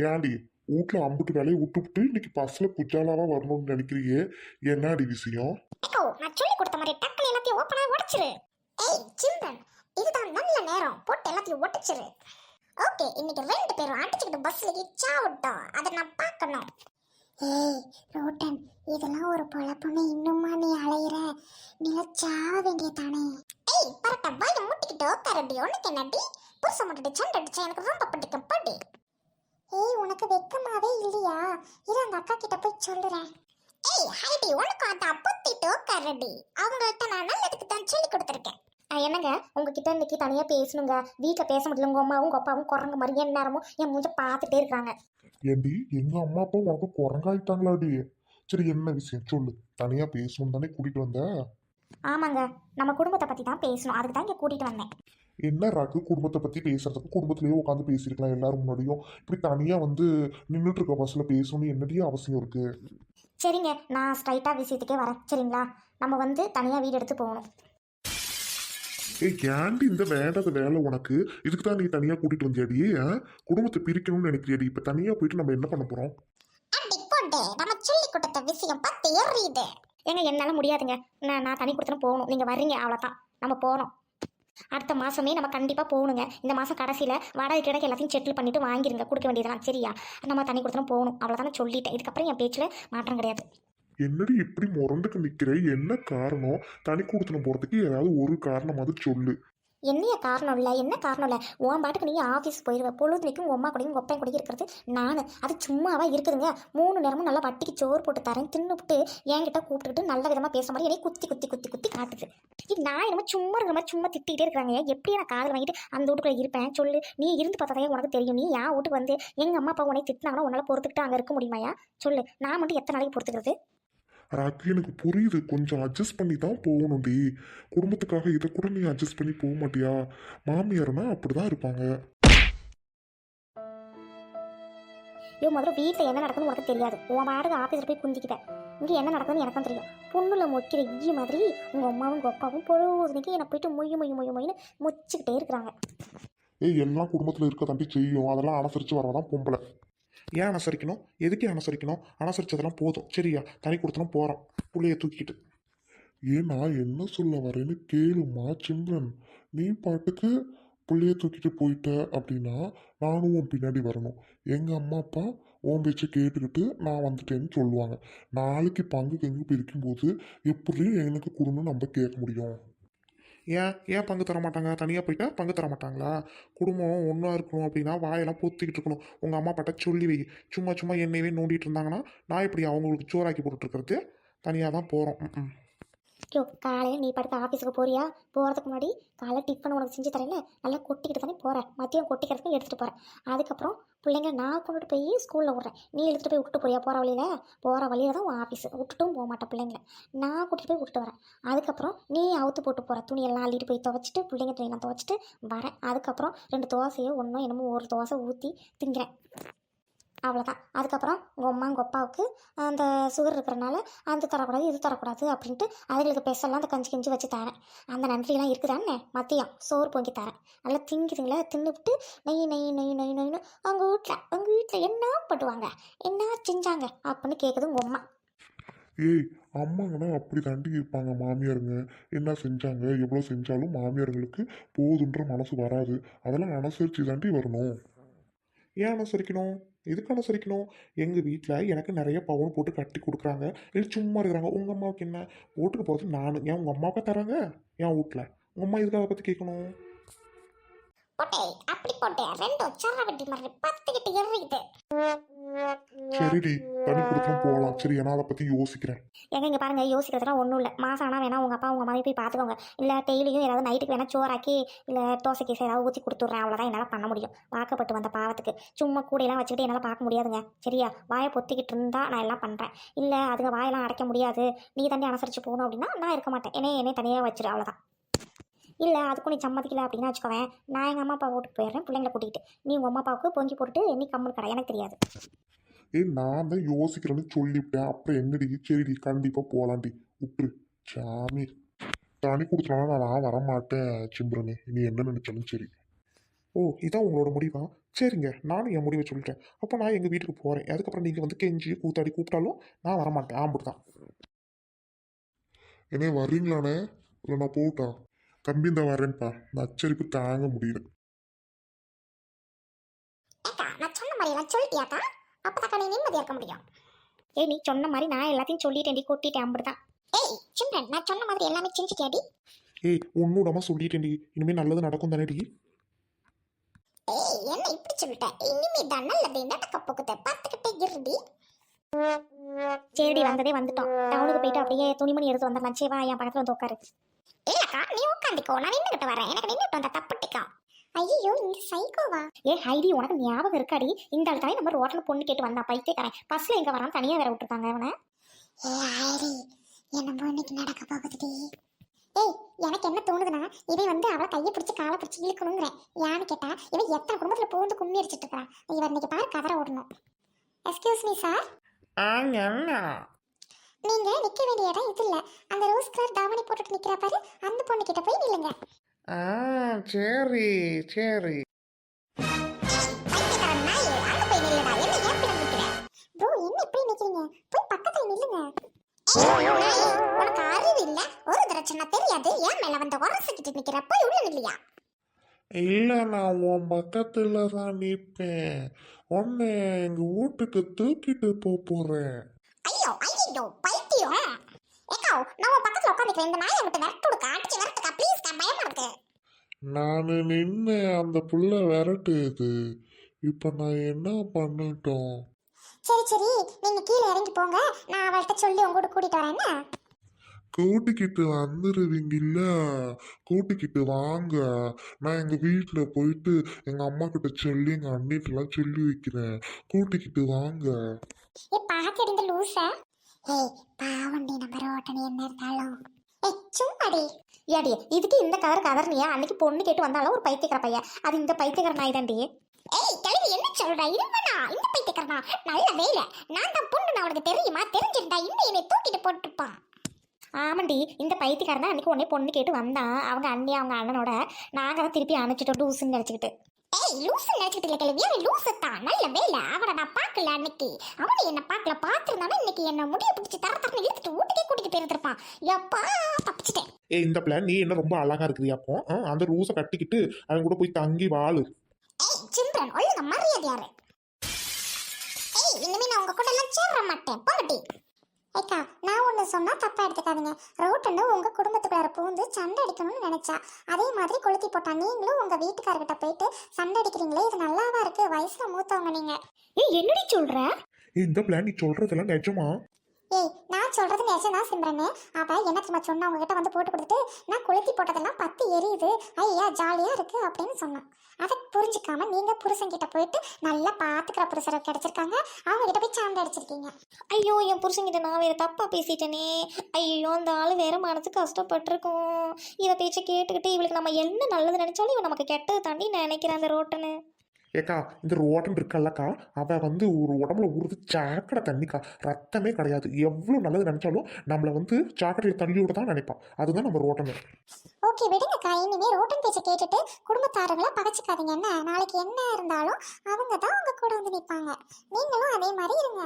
ஏன்டி வீட்ல அம்புட்டு வேலையை விட்டுவிட்டு இன்னைக்கு பஸ்ல குஜாலாவா வரணும்னு நினைக்கிறியே? என்னடி விஷயம்? ஏக்கோ, நான் சொல்லி கொடுத்த மாதிரி டக்குனு எல்லாத்தையும் ஓப்பனா உடைச்சிரு. ஏய் சிம்ரன், இதுதான் நல்ல நேரம், போட்டு எல்லாத்தையும் உடைச்சிரு. ஓகே, இன்னைக்கு ரெண்டு பேரும் அடிச்சுக்கிட்டு பஸ்ல சாவட்டும், அதை நான் பார்க்கணும். ஏய் ரோட்டன், இதெல்லாம் ஒரு பொழப்புன்னு இன்னுமா நீ அலையிற? நீ சாவ வேண்டியதானே? ஏய் பரட்ட வாயை முட்டிக்கிட்டு உட்காரடி. உனக்கு என்னடி? புருஷ முட்டிட்டு சண்டை அடிச்சா எனக்கு ரொம்ப பிடிக்கும் படி. ஏய் உனக்கு வெக்கமாவே இல்லையா? இரு அந்த அக்கா கிட்ட போய் சொல்லுறேன். ஏய் ஹைடி, உனக்கு அந்த புத்திட்டு உட்காரடி. அவங்கள்ட்ட நான் நல்லதுக்கு தான் சொல்லி கொடுத்துருக்கேன். என்னங்க உங்ககிட்ட இன்னைக்கு தனியா பேசணுங்க. வீட்டில் பேச முடியல. உங்க அம்மாவும் உங்க அப்பாவும் குரங்கு மாதிரி என் நேரமும் என் மூஞ்ச பார்த்துட்டே இருக்காங்க. ஏண்டி எங்க அம்மா அப்பா உனக்கு குரங்காயிட்டாங்களாடி? சரி, என்ன விஷயம் சொல்லு. தனியா பேசணும் தானே கூட்டிட்டு வந்த? ஆமாங்க, நம்ம குடும்பத்தை பத்தி தான் பேசணும், அதுக்கு தான் இங்க கூட்டிட்டு வந்தேன். என்ன ராக்கு, குடும்பத்தை பத்தி பேசுறதுக்கு குடும்பத்திலேயே உட்காந்து பேசியிருக்கலாம் எல்லாரும் முன்னாடியும். இப்படி தனியா வந்து நின்றுட்டு இருக்க பஸ்ல பேசணும்னு என்னடியே அவசியம் இருக்கு? சரிங்க, நான் ஸ்ட்ரைட்டா விஷயத்துக்கே வரேன் சரிங்களா? நம்ம வந்து தனியா வீடு எடுத்து போகணும். ஏய் ஏன்டி இந்த வேண்டாத வேலை உனக்கு? இதுக்கு தான் நீ தனியா கூட்டிட்டு வந்தியாடி? குடும்பத்தை பிரிக்கணும்னு நினைக்கிறியாடி? இப்ப தனியா போயிட்டு நம்ம என்ன பண்ண போறோம்? அப்படி போட்டு நம்ம சொல்லி கொடுத்த விஷயம் பத்தி எறியுது. ஏங்க என்னால முடியாதுங்க. நான் தனி கொடுத்தனும் போகணும். நீங்க வர்றீங்க அவ்வளோதான், நம்ம போகிறோம். அடுத்த மாதமே நம்ம கண்டிப்பாக போகணுங்க. இந்த மாதம் கடைசியில் வாடகை கிடக்கு எல்லாத்தையும் செட்டில் பண்ணிட்டு வாங்கிருங்க, கொடுக்க வேண்டியதெல்லாம் சரியா? நம்ம தனி கொடுத்தனும் போகணும், அவ்வளோதானே சொல்லிட்டேன். இதுக்கப்புறம் என் பேச்சில் மாற்றம் கிடையாது. என்னடி இப்படி முரண்டுக்கு நிக்கிற? என்ன காரணம்? தனி கொடுத்தனம் போறதுக்கு ஏதாவது ஒரு காரணமாவது சொல்லு. என்னைய காரணம் இல்லை, என்ன காரணம் இல்லை. உன் பாட்டுக்கு நீங்கள் ஆஃபீஸ் போயிடுவேன், பொழுதுனைக்கும் உங்கள் அம்மா கூடயும் உங்கள் ஒப்பன் கூட இருக்கிறது நான். அது சும்மாவா இருக்குதுங்க? 3 நேரமும் நல்லா வட்டிக்கு சோறு போட்டு தரேன், தின்னுபிட்டு என்கிட்ட கூப்பிட்டுக்கிட்டு நல்ல விதமாக பேச மாதிரி என்னை குத்தி குத்தி குத்தி குத்தி காட்டுது. நான் என்னமோ சும்மா இருக்கிற மாதிரி சும்மா திட்டிகிட்டே இருக்கிறாங்க. எப்படி நான் காதில் வாங்கிட்டு அந்த வீட்டுக்குள்ளே இருப்பேன் சொல்லு? நீ இருந்து பார்த்தாதே உனக்கு தெரியும். நீ என் வீட்டுக்கு வந்து எங்கள் அம்மா அப்பா உனக்கு திட்டினாங்கன்னா உன்னால் பொறுத்துக்கிட்டு அங்கே இருக்க முடியுமாயா சொல்லு? நான் மட்டும் எத்தனை நாளைக்கு பொறுத்துக்கிறது? ராக்கு, எனக்கு புரியுது. கொஞ்சம் அட்ஜஸ்ட் பண்ணி தான் போகணும்டி. குடும்பத்துக்காக இதை கூட நீ அட்ஜஸ்ட் பண்ணி போக மாட்டியா? மாமியார்னா அப்படிதான் இருப்பாங்க. முதல்ல வீட்டில் என்ன நடக்குதுன்னு உனக்கு தெரியாது. உன் பாட்டுக்கு ஆஃபீஸில் போய் குந்திக்கிட்டேன். இங்கே என்ன நடக்குதுன்னு எனக்கும் தெரியும். பொண்ணுல மொக்கிற ஈ மாதிரி உங்கள் அம்மாவும் உங்கள் அப்பாவும் பொழுதுனைக்கு என்னை போயிட்டு மொய்னு மொச்சிக்கிட்டே இருக்கிறாங்க. ஏய், எல்லாம் குடும்பத்துல இருக்க தாண்டி செய்யும். அதெல்லாம் அனுசரிச்சு வரதான் பொம்பளை. ஏன் அனுசரிக்கணும்? எதுக்கு அனுசரிக்கணும்? அனுசரிச்சதெல்லாம் போதும் சரியா? தனி கொடுத்தனும் போறோம் புள்ளைய தூக்கிட்டு. ஏன் நான் என்ன சொல்ல வரேன்னு கேளுமா சிம்ரன். நீ பாட்டுக்கு புள்ளைய தூக்கிட்டு போயிட்ட அப்படின்னா நானும் உன் பின்னாடி வரணும். எங்கள் அம்மா அப்பா உன் பேச்சை கேட்டுக்கிட்டு நான் வந்துட்டேன்னு சொல்லுவாங்க. நாளைக்கு பங்கு கங்கு பிரிக்கும்போது எப்படி எனக்கு கொடுன்னு நம்ம கேட்க முடியும்? ஏன் பங்கு தர மாட்டாங்க? தனியாக போயிட்டா பங்கு தர மாட்டாங்களா? குடும்பம் ஒன்றா இருக்கணும் அப்படின்னா வாயெல்லாம் பொத்திக்கிட்டு இருக்கணும். உங்கள் அம்மா அப்பாட்ட சொல்லி வை. சும்மா சும்மா என்னையவே நோண்டிட்டு இருந்தாங்கன்னா நான் இப்படி அவங்களுக்கு சோறாக்கி போட்டுட்ருக்கிறது? தனியாக தான் போகிறோம். ம். ஐயோ, காலையில் நீ படுத்து ஆஃபீஸுக்கு போறியா? போகிறதுக்கு முன்னாடி காலைல டிஃபன் உனக்கு செஞ்சு தரேன்ல, நல்லா கொட்டிக்கிட்டு தானே போகிறேன். மதியம் கொட்டிக்கிறதுக்கு எடுத்துகிட்டு போகிறேன். அதுக்கப்புறம் பிள்ளைங்க நான் கொண்டுட்டு போய் ஸ்கூலில் விட்றேன். நீ எடுத்துகிட்டு போய் விட்டுட்டு போறியா? போகிற வழியில் தான் உன் ஆஃபீஸ். விட்டுட்டும் போக மாட்டேன் பிள்ளைங்கள. நான் கூட்டிகிட்டு போய் விட்டுட்டு வரேன். அதுக்கப்புறம் நீ அவுத்து போட்டு போகிற துணியெல்லாம் அள்ளிட்டு போய் துவைச்சிட்டு பிள்ளைங்க துணியெல்லாம் துவைச்சிட்டு வரேன். அதுக்கப்புறம் 2 தோசையோ ஒன்றோ என்னமோ ஒரு தோசை ஊற்றி திங்கிறேன். அவ்வளோதான். அதுக்கப்புறம் உங்கள் அம்மா உங்கள் அப்பாவுக்கு அந்த சுகர் இருக்கிறனால அது தரக்கூடாது இது தரக்கூடாது அப்படின்ட்டு அதுங்களுக்கு பெசல்லாம் அந்த கஞ்சி கிஞ்சி வச்சு தரேன். அந்த நன்றியெல்லாம் இருக்குதானே? மதியம் சோறு பொங்கி தரேன். நல்லா திங்குதுங்களா? தின்னுவிட்டு நெய் அவங்க வீட்டில் என்ன பண்ணுவாங்க, என்ன செஞ்சாங்க அப்படின்னு கேட்குது உங்கள் அம்மா. ஏய், அம்மாங்கன்னா அப்படி தாண்டி இருப்பாங்க மாமியாருங்க. என்ன செஞ்சாங்க எவ்வளோ செஞ்சாலும் மாமியாருங்களுக்கு போதுன்ற மனசு வராது. அதெல்லாம் அனுசரித்து தாண்டி வரணும். ஏன் அனுசரிக்கணும்? எதுக்கு அனுசரிக்கணும்? எங்கள் வீட்டில் எனக்கு நிறைய பவுன் போட்டு கட்டி கொடுக்குறாங்க. இல்லை சும்மா இருக்கிறாங்க. உங்கள் அம்மாவுக்கு என்ன? ஓட்டுக்கு போகிறது நான். ஏன் உங்கள் அம்மாவுக்கு தராங்க? என் வீட்டில் உங்கள் அம்மா எதுக்கு அதை பற்றி கேட்கணும்? போட்டே அப்படி போட்டே ரெண்டும் சரவட்டி மாதிரி பத்துக்கிட்டு எறியுது. சரிடி, தனி கொடுத்தும் போகலாம். சரி, நான் அதை பற்றி யோசிக்கிறேன். எங்க இங்கே பாருங்க, யோசிக்கிறதுலாம் ஒன்றும் இல்லை. மாதம் ஆனால் வேணா உங்கள் அப்பா உங்கள் மாதிரி போய் பார்த்துக்கோங்க. இல்லை டெய்லியும் ஏதாவது நைட்டுக்கு வேணா சோறாக்கி இல்லை தோசைக்கு ஏதாவது ஊற்றி கொடுத்துட்றேன். அவ்வளோதான் என்னால் பண்ண முடியும். வாக்கப்பட்டு வந்த பாவத்துக்கு சும்மா கூடையெல்லாம் வச்சுக்கிட்டு என்னால் பார்க்க முடியாதுங்க சரியா? வாயை பொத்திக்கிட்டு இருந்தா நான் எல்லாம் பண்ணுறேன். இல்லை அதுங்க வாயெல்லாம் அடைக்க முடியாது, நீ தண்ணி அனுசரித்து போகணும் அப்படின்னா நான் இருக்க மாட்டேன். என்னை தனியாக வச்சிரு, அவ்வளோதான். இல்லை அதுக்கும் நீ சம்மதிக்கல அப்படின்னா வச்சுக்கோவேன், நான் எங்கள் அம்மா அப்பா வீட்டுக்கு போயிடுறேன் பிள்ளைங்களை கூட்டிகிட்டு. நீ உங்கள் அம்மா அப்பாவுக்கு பொங்கி போட்டுட்டு நீ கம்மல் கடை, எனக்கு தெரியாது. ஏய், நான் தான் யோசிக்கிறேன்னு சொல்லிவிட்டேன். அப்புறம் என்னடி? சரிடி, கண்டிப்பாக போகலாண்டி. விட்டுரு சாமி. தனி கொடுத்துனா நான் வரமாட்டேன் சிம்ரனு. நீ என்ன நினைச்சாலும் சரி. ஓ இதான் உங்களோட முடிவா? சரிங்க, நானும் என் முடிவை சொல்லிட்டேன். அப்போ நான் எங்கள் வீட்டுக்கு போகிறேன். அதுக்கப்புறம் நீங்கள் வந்து கெஞ்சி கூத்தாடி கூப்பிட்டாலும் நான் வரமாட்டேன். ஆம்பிட்டு தான். என்ன வர்றீங்களாண்ணே? இல்லை நான் போகட்டா? தம்பி இந்த வரேன்ப்பா. நான் அச்சரிப்பு தாங்க முடியல. ஏக்கா நான் சொன்ன மாதிரி எல்லாம் சொல்லிட்டியாக்கா? அப்பதான் நீ நிம்மதியா இருக்க முடியும். ஏய் நீ சொன்ன மாதிரி நான் எல்லாத்தையும் சொல்லிட்டேன்டி, கொட்டிட்டேன் அப்படிதான். ஏய் சிம்ரன் நான் சொன்ன மாதிரி எல்லாமே செஞ்சுட்டியாடி? ஏய் ஒன்னுடாம சொல்லிட்டேன்டி, இனிமேல் நல்லது நடக்கும் தானேடி. ஏய் என்ன இப்படி சொல்லிட்ட? இனிமே தான் நல்லது நடக்க போகுது, பார்த்துக்கிட்டே இருடி. சரிடி வந்ததே வந்துட்டோம். டவுனுக்கு போயிட்டு அப்படியே துணிமணி எடுத்து வந்துடலாம். சரி வா என் பக்கத்துல வந்து உட்காரு. இல்லக்கா நீ உட்காந்துக்கோ, நான் நின்றுகிட்டு வரேன். எனக்கு நின்றுட்டு வந்தா தப்புட்டிக்கா. ஐயோ இந்த சைக்கோவா? ஏ ஹைடி உனக்கு ஞாபகம் இருக்காடி? இந்த ஆள் தானே நம்ம ரோட்ல பொண்ணு கேட்டு வந்தா பைத்தியக்காரன். பஸ்ல எங்க வரான் தனியா வேற விட்டுருக்காங்க அவனை. ஏ ஹைடி என்ன பொண்ணுக்கு நடக்க போகுதுடி. ஏய் எனக்கு என்ன தோணுதுன்னா இவன் வந்து அவளை கையை பிடிச்சி காலை பிடிச்சி இழுக்கணுங்கிறேன். யான்னு கேட்டா இவன் எத்தனை குடும்பத்துல பூந்து கும்மி அடிச்சிட்டு இருக்கான். இவர் இன்னைக்கு பாரு கதற ஓடணும். Excuse me sir. நீங்க நிக்க வேண்டிய இடம் இது இல்ல. அந்த ரோஸ் கலர் தாவணி போட்டுட்டு நிக்கிற பாரு, அந்த பொண்ணு கிட்ட போய் நில்லுங்க. சரி சரி. பைத்தியக்காரன் நாயே, அங்க போய் நில்லுடா. என்ன ஏன் பிள்ளை நிக்கிற? ப்ரோ என்ன இப்படி நிக்கிறீங்க? போய் பக்கத்துல நில்லுங்க. ஏய் நாயே, உனக்கு அறிவு இல்ல? ஒரு தடவை தெரியாது ஏன் மேல வந்து உரசிக்கிட்டு நிக்கிற? போய் உள்ள நில்லையா? இல்லை நான் உன் பக்கத்தில் தான் நிற்பேன். உன்னை எங்கள் வீட்டுக்கு தூக்கிட்டு போகிறேன். ஐயோ ஐயோ பைத்தியம். ஏக்கா நான் உன் பக்கத்துல உட்காந்துக்கிறேன். இந்த நாயை விட்டு விரட்டு கொடுக்க, அடிச்சு விரட்டுக்கா ப்ளீஸ்க்கா, பயமா இருக்கு. நான் நின்று அந்த புள்ள விரட்டுது. இப்போ நான் என்ன பண்ணட்டும்? சரி சரி நீங்க கீழே இறங்கி போங்க, நான் அவள்கிட்ட சொல்லி உங்க கூட கூட்டிட்டு வரேன். என்ன? கூட்டிக்கிட்டு வந்துடுவீங்கல்ல? கூட்டிக்கிட்டு வாங்க. நான் எங்கள் வீட்டில் போயிட்டு எங்கள் அம்மா கிட்ட சொல்லி எங்கள் அண்ணிட்டெல்லாம் சொல்லி வைக்கிறேன். கூட்டிக்கிட்டு வாங்க. ஏ பாத்து இந்த லூச. ஏய் பாவண்டி நம்ம ரோட்டனி என்ன இருந்தாலும். ஏய் சும்மாடி. ஏடி இதுக்கு இந்த கவர் கவர்னியா? அன்னைக்கு பொண்ணு கேட்டு வந்தாலும் ஒரு பைத்தியக்கார பையன், அது இந்த பைத்தியக்கார நாய் தாண்டி. ஏய் கிளவி என்ன சொல்ற? இருமனா இந்த பைத்தியக்காரனா? நல்ல வேலை நான் தான் பொண்ணு, நான் உனக்கு தெரியுமா? தெரிஞ்சிருந்தா இன்னும் என்னை தூக்கிட்டு போட்டுருப்பான். ஆமாண்டி இந்த பைத்தியக்காரன் தான் அன்னைக்கு உடனே பொண்ணு கேட்டு வந்தான். அவங்க அண்ணி அவங்க அண்ணனோட நாங்க தான் திருப்பி அனுப்பிச்சிட்டோம் லூசுன்னு நினைச்சுக்கிட்டு. ஏய் லூசு நினைச்சிட்டு இல்ல கிளவி, அவன் லூசு தான். நல்ல வேலை அவனை நான் பார்க்கல அன்னைக்கு. அவனை என்ன பார்க்கல, பார்த்துருந்தானே இன்னைக்கு என்ன முடிய பிடிச்சி தர தரன்னு இழுத்துட்டு வீட்டுக்கே கூட்டிட்டு போயிருந்திருப்பான். எப்பா தப்பிச்சிட்டேன். இந்த பிளான் நீ என்ன ரொம்ப அழகா இருக்கிறியாப்போ? அந்த ரூஸை கட்டிக்கிட்டு அவன் கூட போய் தங்கி வாழு. ஏய் சிம்ரன் ஒழுங்க மரியாதை யாரு? ஏய் இனிமே நான் உங்க கூட எல்லாம் சேர மாட்டேன், போகட்டி. ஏக்கா நான் ஒன்று சொன்னா தப்பா எடுத்துக்காதீங்க. ரோட்டன்னு உங்க குடும்பத்துக்குள்ளார பூந்து சண்டை அடிக்கணும்னு நினைச்சா அதே மாதிரி கொளுத்தி போட்டா. நீங்களும் உங்க வீட்டுக்காரர்கிட்ட போயிட்டு சண்டை அடிக்கிறீங்களே, இது நல்லாவா இருக்கு? வயசுல மூத்தவங்க நீங்க. ஏய் என்னடி சொல்ற? இந்த பிளான் நீ சொல்றதெல்லாம் நிஜமா? ஏய் நான் சொல்றது நிஜம்தான் சிம்ரனு. அவ என்ன சும்மா சொன்னா உங்ககிட்ட வந்து போட்டு கொடுத்துட்டு நான் கொளுத்தி போட்டதெல்லாம் பத்து எரியுது, ஐயா ஜாலியா இருக்கு அப்படின்னு சொன்னான். அதை புரிஞ்சுக்காம நீங்க புருஷன்கிட்ட போயிட்டு நல்லா பாத்துக்கிற புருஷரை கிடைச்சிருக்காங்க, அவங்க கிட்ட போய் சாண்டை அடிச்சிருக்கீங்க. ஐயோ என் புருஷன்கிட்ட நான் வேற தப்பா பேசிட்டேனே. ஐயோ அந்த ஆளு வேற மனசு கஷ்டப்பட்டிருக்கோம். இவ பேச்சை கேட்டுக்கிட்டு இவளுக்கு நம்ம என்ன நல்லது நினைச்சாலும் இவன் நமக்கு கெட்டது தாண்டி நினைக்கிறேன் அந்த ரோட்டனு. ஏக்கா இந்த ரோட்டன் இருக்கல்லக்கா, அவ வந்து ஒரு உடம்புல ஊறுது சாக்கடை தண்ணிக்கா, ரத்தமே கிடையாது. எவ்வளோ நல்லது நினைச்சாலும் நம்மளை வந்து சாக்கடையில் தள்ளி விட தான் நினைப்பான். அதுதான் நம்ம ரோட்டனு. ஓகே விடுங்கக்கா, இனிமே ரோட்டன் பேச்சை கேட்டுட்டு குடும்பத்தாரங்களை பகச்சிக்காதீங்க. என்ன நாளைக்கு என்ன இருந்தாலும் அவங்க தான் உங்க கூட வந்து நிற்பாங்க. நீங்களும் அதே மாதிரி இருங்க.